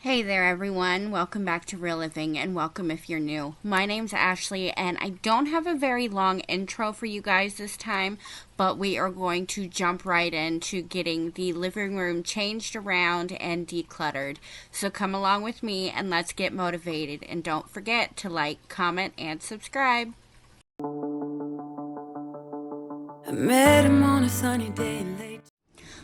Hey there everyone, welcome back to Real Living and welcome if you're new. My name's Ashley and I don't have a very long intro for you guys this time, but we are going to jump right into getting the living room changed around and decluttered. So come along with me and let's get motivated, and don't forget to like, comment, and subscribe. I met him on a sunny day in late.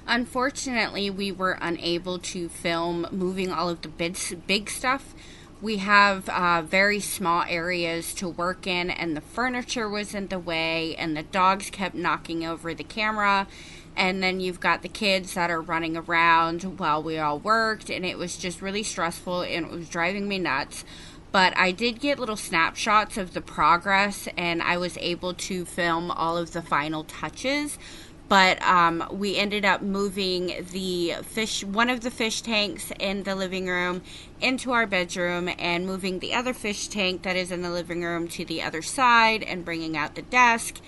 Unfortunately, we were unable to film moving all of the big stuff. We have very small areas to work in, and the furniture was in the way, and the dogs kept knocking over the camera. And then you've got the kids that are running around while we all worked, and it was just really stressful, and it was driving me nuts. But I did get little snapshots of the progress, and I was able to film all of the final touches. But we ended up moving one of the fish tanks in the living room into our bedroom, and moving the other fish tank that is in the living room to the other side, and bringing out the desk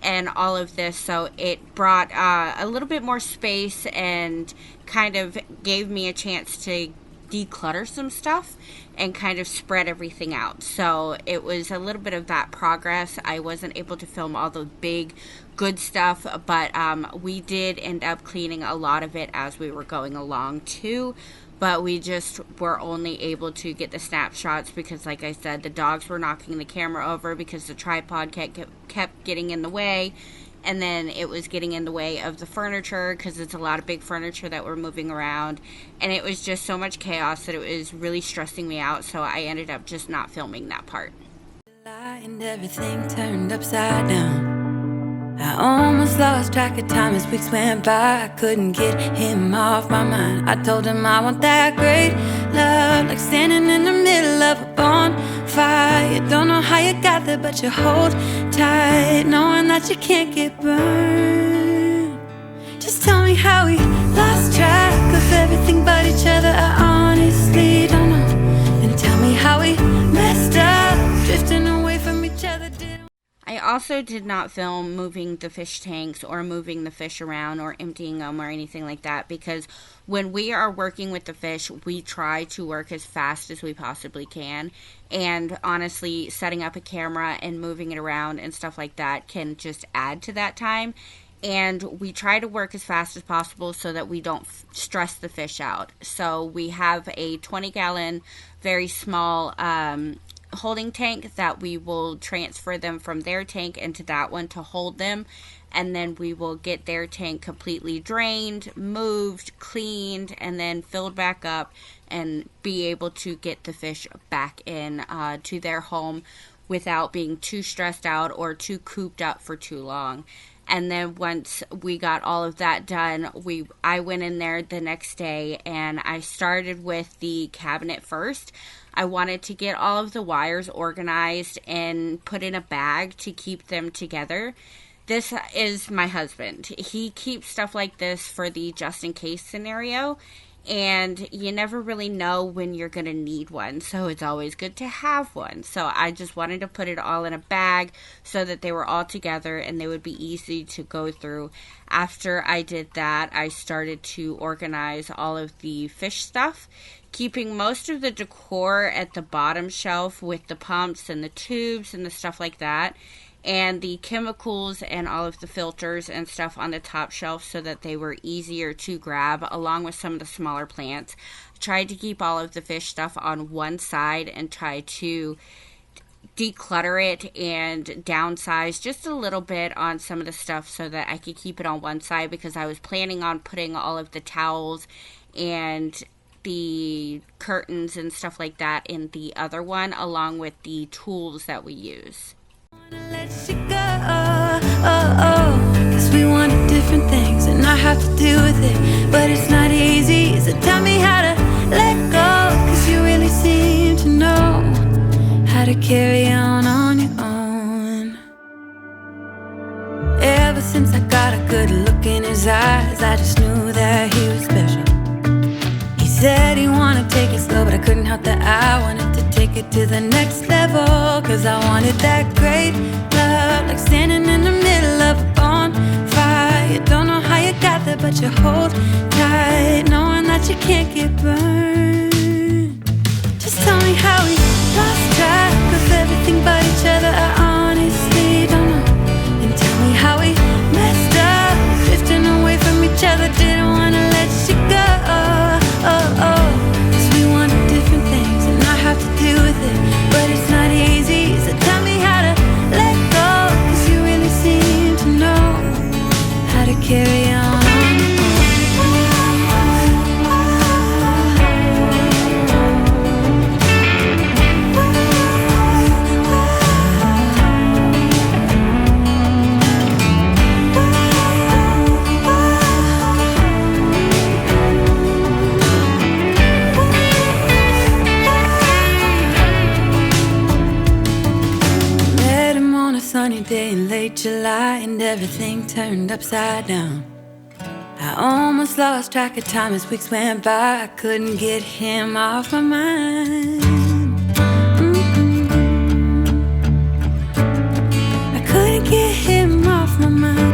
and all of this. So it brought a little bit more space and kind of gave me a chance to declutter some stuff and kind of spread everything out. So it was a little bit of that progress. I wasn't able to film all the big good stuff, but we did end up cleaning a lot of it as we were going along too. But we just were only able to get the snapshots because, like I said, the dogs were knocking the camera over because the tripod kept getting in the way. And then it was getting in the way of the furniture because it's a lot of big furniture that we're moving around. And it was just so much chaos that it was really stressing me out. So I ended up just not filming that part. And everything turned upside down. I almost lost track of time as weeks went by. I couldn't get him off my mind. I told him I want that great love, like standing in the middle of a bonfire. You don't know how you got there, but you hold tight, knowing that you can't get burned. Just tell me how we lost track of everything but each other. I honestly don't know. And tell me how we messed up, drifting away from each other. I also did not film moving the fish tanks or moving the fish around or emptying them or anything like that, because when we are working with the fish, we try to work as fast as we possibly can. And honestly, setting up a camera and moving it around and stuff like that can just add to that time. And we try to work as fast as possible so that we don't stress the fish out. So we have a 20-gallon, very small holding tank that we will transfer them from their tank into that one to hold them, and then we will get their tank completely drained, moved, cleaned, and then filled back up, and be able to get the fish back in to their home without being too stressed out or too cooped up for too long. And then once we got all of that done, I went in there the next day and I started with the cabinet first. I wanted to get all of the wires organized and put in a bag to keep them together. This is my husband. He keeps stuff like this for the just in case scenario, and you never really know when you're going to need one, so it's always good to have one. So I just wanted to put it all in a bag so that they were all together and they would be easy to go through. After I did that, I started to organize all of the fish stuff, keeping most of the decor at the bottom shelf with the pumps and the tubes and the stuff like that, and the chemicals and all of the filters and stuff on the top shelf so that they were easier to grab, along with some of the smaller plants. I tried to keep all of the fish stuff on one side and try to declutter it and downsize just a little bit on some of the stuff so that I could keep it on one side, because I was planning on putting all of the towels and the curtains and stuff like that in the other one, along with the tools that we use. Let you go, cause we wanted different things and I have to deal with it, but it's not easy, so tell me how to let go, cause you really seem to know how to carry on your own. Ever since I got a good look in his eyes, I just knew that he was special. He said he wanted to take it slow, but I couldn't help that I wanted to take it to the next level, cause I wanted that great love, like standing in the middle of a bonfire. You don't know how you got there, but you hold tight, knowing that you can't get burned. late July and everything turned upside down. I almost lost track of time as weeks went by. I couldn't get him off my mind. I couldn't get him off my mind.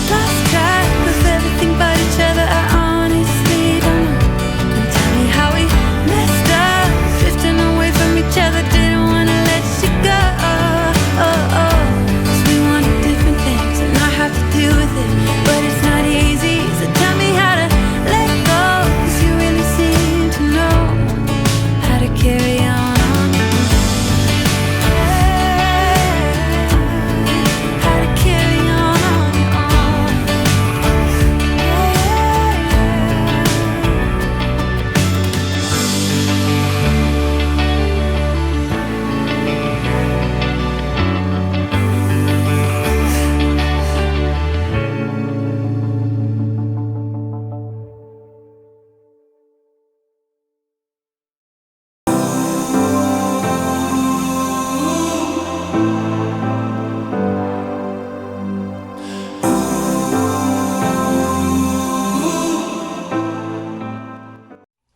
Lost track of everything but each other. I honestly don't know. And tell me how we messed up, drifting away from each other. Didn't wanna let you go. 'Cause we wanted different things and I have to deal with it, but it's not easy. So tell me how to let go, 'cause you really seem to know how to carry on. How to carry on your own.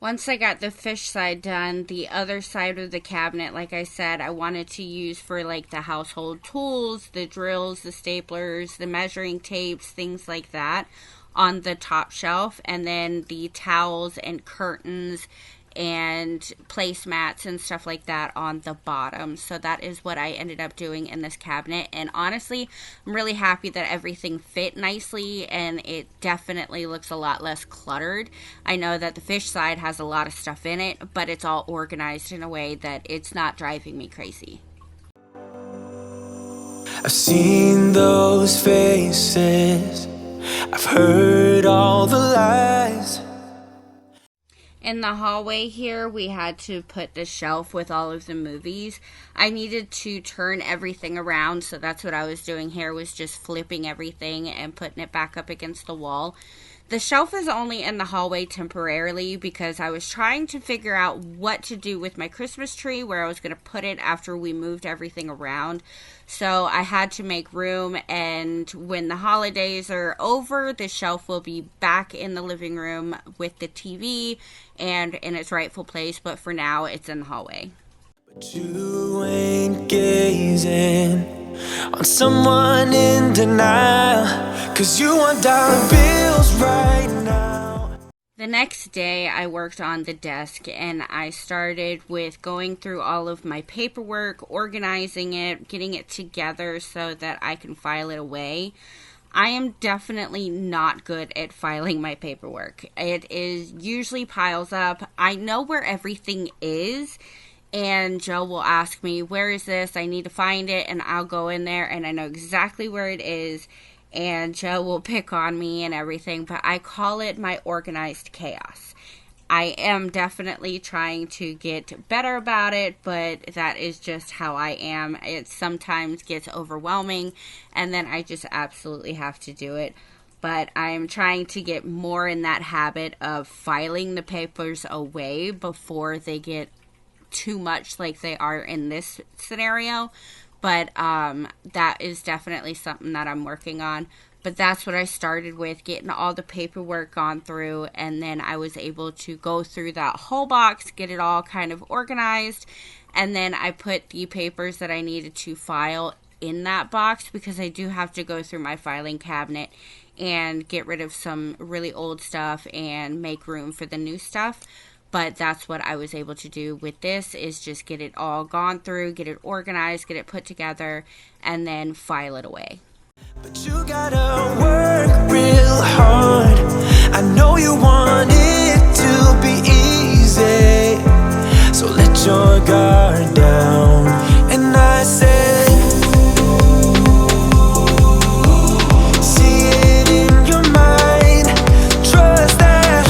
Once I got the fish side done, the other side of the cabinet, like I said, I wanted to use for like the household tools, the drills, the staplers, the measuring tapes, things like that on the top shelf, and then the towels and curtains and placemats and stuff like that on the bottom. So that is what I ended up doing in this cabinet, and honestly I'm really happy that everything fit nicely and it definitely looks a lot less cluttered. I know that the fish side has a lot of stuff in it, but it's all organized in a way that it's not driving me crazy. I've seen those faces, I've heard all the lies. In the hallway here, we had to put the shelf with all of the movies. I needed to turn everything around, so that's what I was doing here, was just flipping everything and putting it back up against the wall. The shelf is only in the hallway temporarily because I was trying to figure out what to do with my Christmas tree, where I was going to put it after we moved everything around. So I had to make room, and when the holidays are over, the shelf will be back in the living room with the TV and in its rightful place, but for now it's in the hallway. But you ain't gazing on someone in denial, 'cause you want dollar bills right now. The next day I worked on the desk, and I started with going through all of my paperwork, organizing it, getting it together so that I can file it away. I am definitely not good at filing my paperwork. It is usually piles up. I know where everything is, and Joe will ask me, where is this? I need to find it, and I'll go in there and I know exactly where it is, and Joe will pick on me and everything, but I call it my organized chaos. I am definitely trying to get better about it, but that is just how I am. It sometimes gets overwhelming, and then I just absolutely have to do it. But I'm trying to get more in that habit of filing the papers away before they get too much like they are in this scenario. But that is definitely something that I'm working on. But that's what I started with, getting all the paperwork gone through, and then I was able to go through that whole box, get it all kind of organized, and then I put the papers that I needed to file in that box, because I do have to go through my filing cabinet and get rid of some really old stuff and make room for the new stuff. But that's what I was able to do with this, is just get it all gone through, get it organized, get it put together, and then file it away. But you gotta work real hard. I know you want it to be easy, so let your guard down. And I say, see it in your mind, trust that,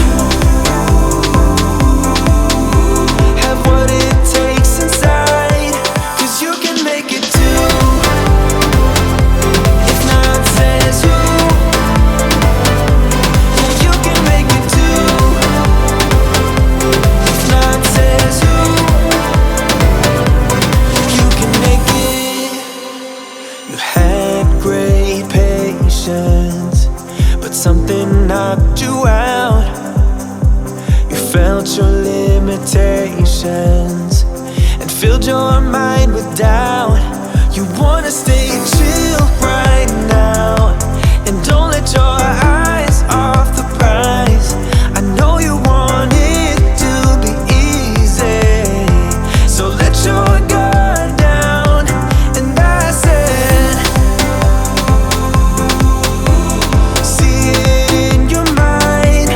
have what it takes inside, 'cause you can make it too. You can make it too. If not says who. something knocked you out. You felt your limitations and filled your mind with doubt. You wanna stay chill right now and don't let your eyes off the prize. I know you want it to be easy, so let your guard down. And I said, see it in your mind,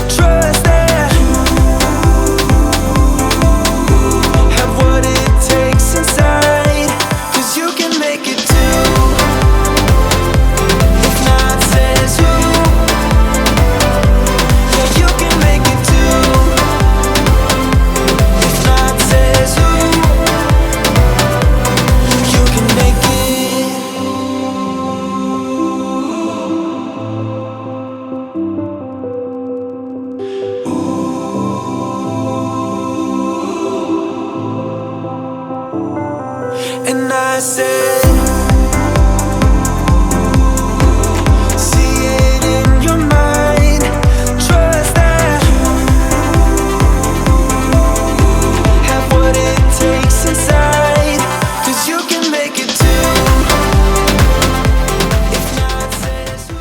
trust that have what it takes inside, 'cause you can make it too. If not, says who? Yeah, you can make it too. If not, says who? You can make it. And I said, see it in your mind, trust that have what it takes inside, 'cause you can make it too. If not, says who?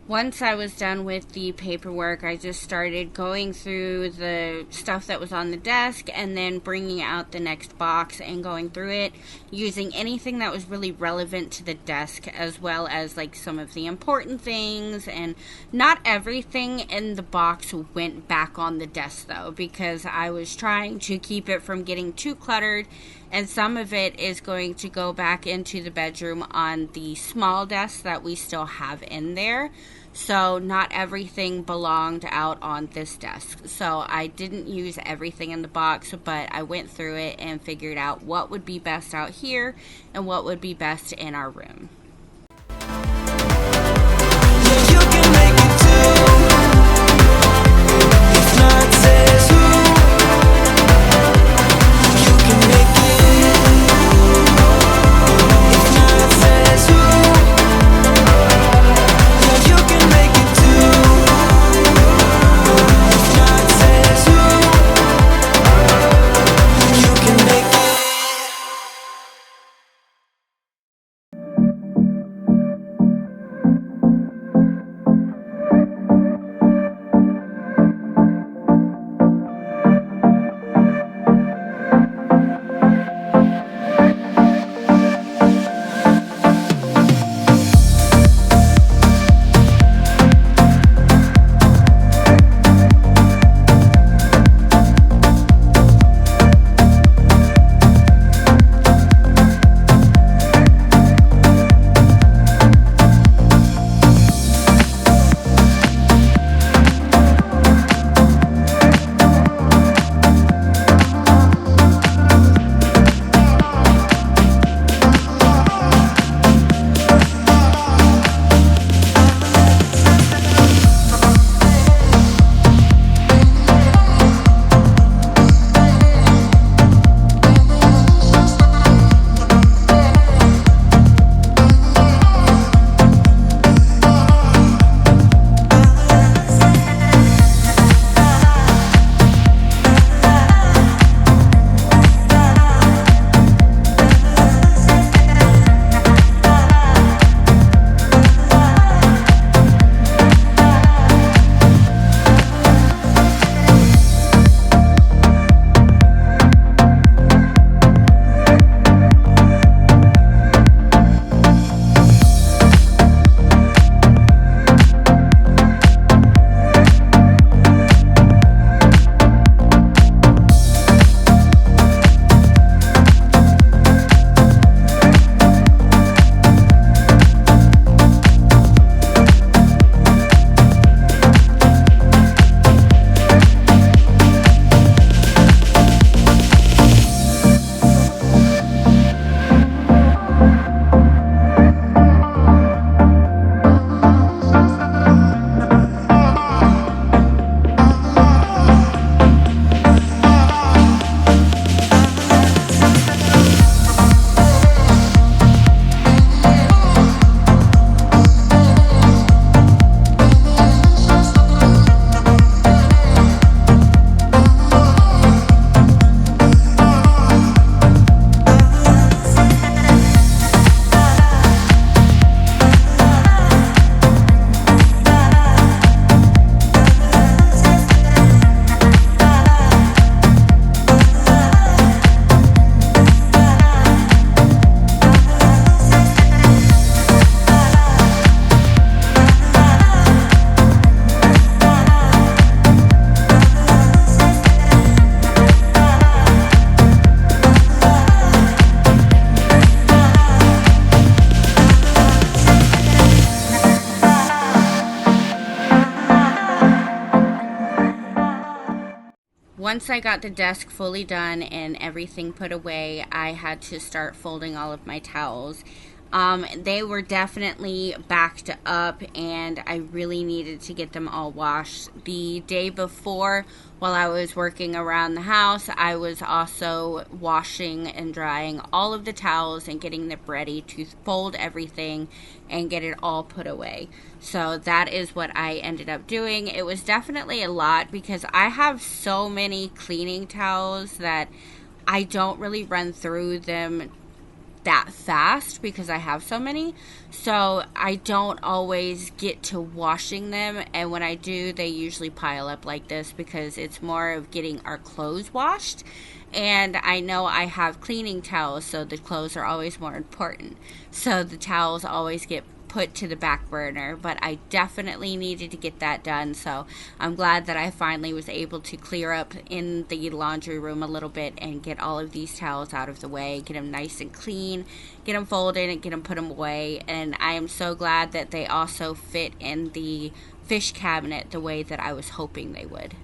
Once I was done with the paperwork, I just started going through the stuff that was on the desk and then bringing out the next box and going through it, using anything that was really relevant to the desk, as well as like some of the important things. And not everything in the box went back on the desk though, because I was trying to keep it from getting too cluttered, and some of it is going to go back into the bedroom on the small desk that we still have in there. So not everything belonged out on this desk. So I didn't use everything in the box, but I went through it and figured out what would be best out here and what would be best in our room. Yeah, you can make it too. If not, says who? You can make it. If not, says who? Yeah, you can make it too. If not, says who? You can make it. once I got the desk fully done and everything put away, I had to start folding all of my towels. They were definitely backed up, and I really needed to get them all washed. The day before, while I was working around the house, I was also washing and drying all of the towels and getting them ready to fold everything and get it all put away. So that is what I ended up doing. It was definitely a lot because I have so many cleaning towels that I don't really run through them that fast because I have so many, so I don't always get to washing them, and when I do, they usually pile up like this because it's more of getting our clothes washed, and I know I have cleaning towels, so the clothes are always more important, so the towels always get put to the back burner, but I definitely needed to get that done. So I'm glad that I finally was able to clear up in the laundry room a little bit and get all of these towels out of the way, get them nice and clean, get them folded and get them put them away. And I am so glad that they also fit in the fish cabinet the way that I was hoping they would.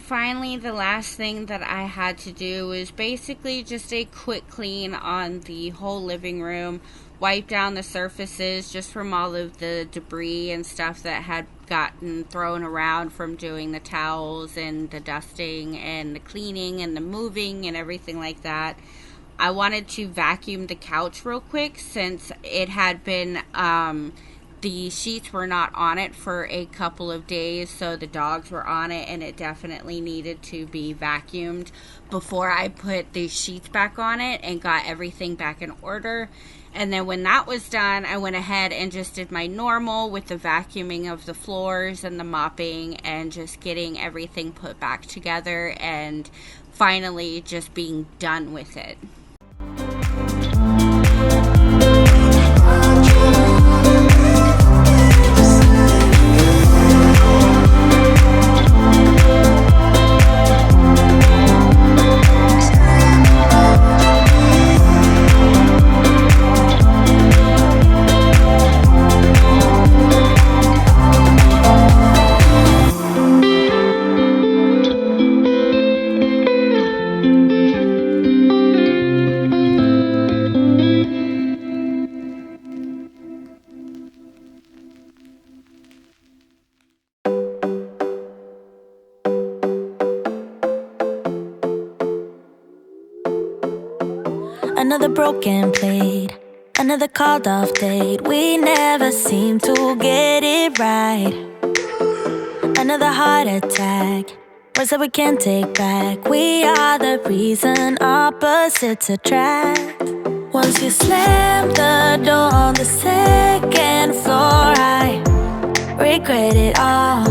Finally, the last thing that I had to do was basically just a quick clean on the whole living room, wipe down the surfaces just from all of the debris and stuff that had gotten thrown around from doing the towels and the dusting and the cleaning and the moving and everything like that. I wanted to vacuum the couch real quick since it had been the sheets were not on it for a couple of days, so the dogs were on it, and it definitely needed to be vacuumed before I put the sheets back on it and got everything back in order. And then when that was done, I went ahead and just did my normal with the vacuuming of the floors and the mopping and just getting everything put back together and finally just being done with it. Another broken plate, another called off date. We never seem to get it right. Another heart attack, words that we can't take back. We are the reason opposites attract. Once you slam the door on the second floor, I regret it all.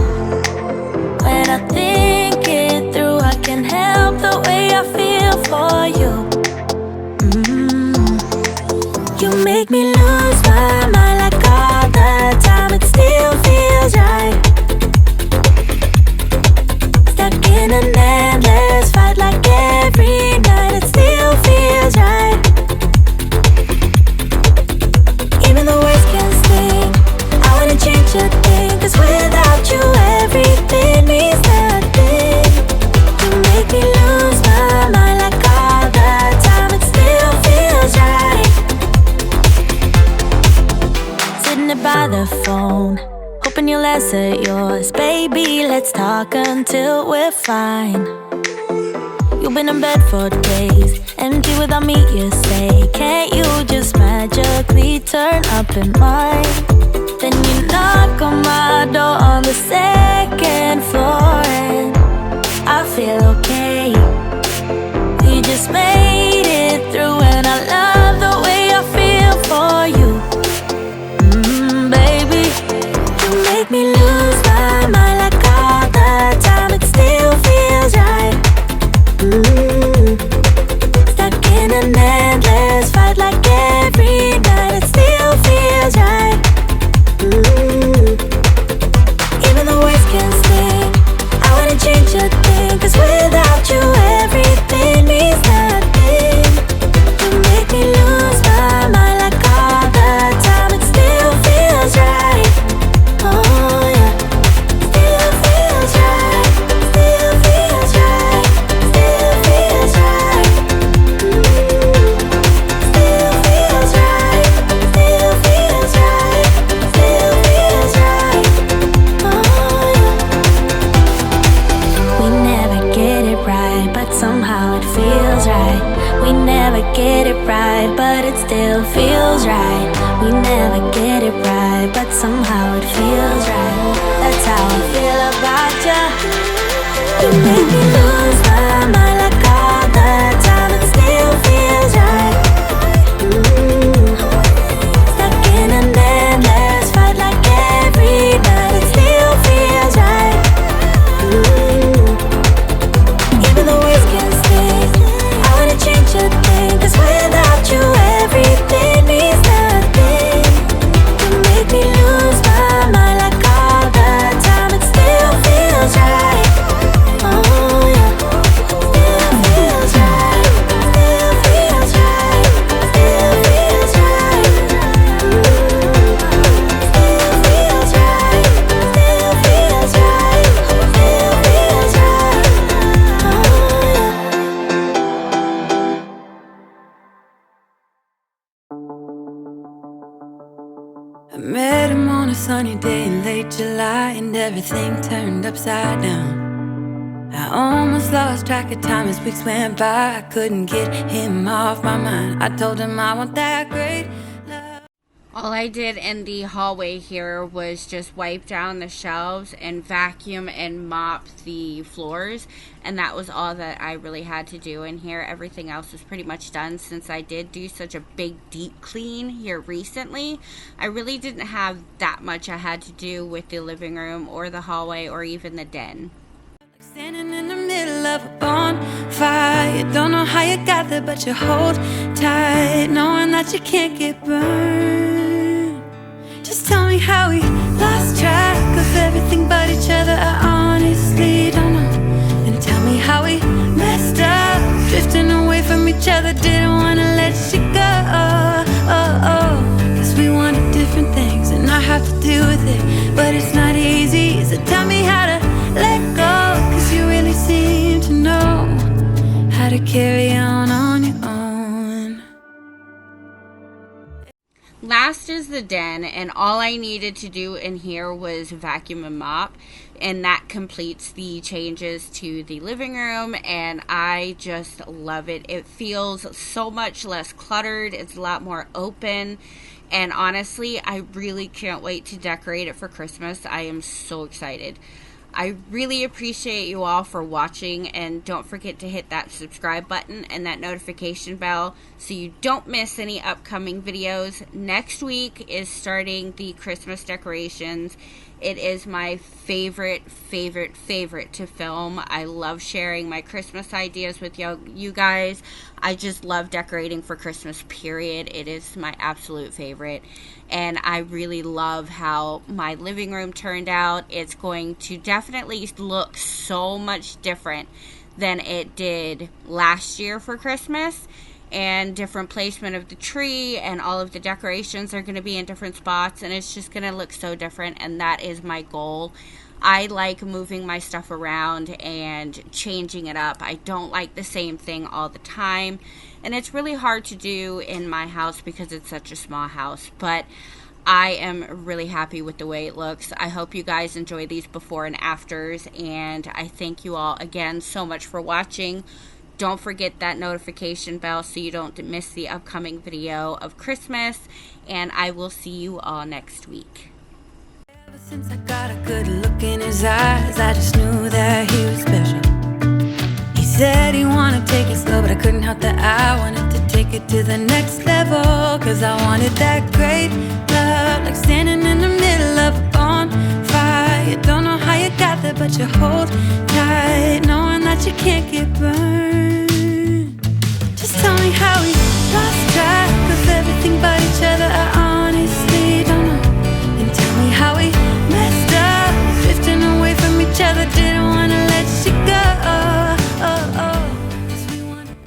When I think it through, I can't help the way I feel for you. You make me lose my mind like all the time. It still feels right. Stuck in an endless fight like every night. It still feels right. Even the words can sting. I wanna change a thing, 'cause without you everything means nothing. You make me lose my mind like all the time. It still feels right. Sitting there by the phone, hoping you'll answer yours. Baby, let's talk until we're fine. You've been in bed for days, empty without me, you say. Can't you just magically turn up in mine? Then you knock on my door on the second floor, and I feel okay. We just made it through, and I love the way I feel for you. Baby, you make me lose my mind like all the time. It still feels right. Stuck in an endless fight like every night. It still feels right. Even the words can sting. I wanna change a thing, 'cause without you everything means nothing. You make me lose my mind like all the time. It still feels right. Oh yeah, still feels right. Still feels right. Still feels right. Still feels right. Still feels right. Still feels right. Oh yeah. We never get it right, but somehow it feels right. We never get it right, but it still feels right. We never get it right, but somehow it feels right. That's how I feel about you. You make me lose my mind like all the time. It still feels right. Stuck in an endless fight like every night. It still feels right. Even the words can sting. I wanna change a thing, 'cause without you everything means nothing. You make me lose my mind like all the time. It still feels right. Oh yeah, still feels right. Still feels right. Still feels right. Still feels right. Still feels right. Still feels right. Oh yeah. I met him on a sunny day in late July, and everything turned upside down. I almost lost track of time as weeks went by. I couldn't get him off my mind. I told him I want that great love. All I did in the hallway here was just wipe down the shelves and vacuum and mop the floors, and that was all that I really had to do in here. Everything else was pretty much done. Since I did do such a big deep clean here recently, I really didn't have that much I had to do with the living room or the hallway or even the den. Standing in the middle of a bonfire. You don't know how you got there, but you hold tight, knowing that you can't get burned. Just tell me how we lost track of everything but each other. I honestly don't know. And tell me how we messed up, drifting away from each other. Didn't wanna let you go. Cause we wanted different things, and I have to deal with it, but it's not easy. So tell me how to let go, 'cause you really seem to know how to carry on your own. last is the den, and all I needed to do in here was vacuum and mop, and that completes the changes to the living room, and I just love it. It feels so much less cluttered. It's a lot more open, and honestly, I really can't wait to decorate it for Christmas. I am so excited. I really appreciate you all for watching, and don't forget to hit that subscribe button and that notification bell so you don't miss any upcoming videos. Next week is starting the Christmas decorations. It is my favorite to film. I love sharing my Christmas ideas with you guys. I just love decorating for Christmas, period. It is my absolute favorite. And I really love how my living room turned out. It's going to definitely look so much different than it did last year for Christmas. And different placement of the tree, and all of the decorations are going to be in different spots, and it's just going to look so different, and that is my goal. I like moving my stuff around and changing it up. I don't like the same thing all the time, and it's really hard to do in my house because it's such a small house, but I am really happy with the way it looks. I hope you guys enjoy these before and afters, and I thank you all again so much for watching. Don't forget that notification bell so you don't miss the upcoming video of Christmas, and I will see you all next week. Ever since I got a good look in his eyes, I just knew that he was special. He said he wanted to take it slow, but I couldn't help that I wanted to take it to the next level. Cause I wanted that great love, like standing in the middle of a bonfire. You don't know how you got there, but you hold tight, knowing that you can't get burned. Just tell me how we lost track of everything but each other. I honestly don't know. And tell me how we messed up, drifting away from each other. Didn't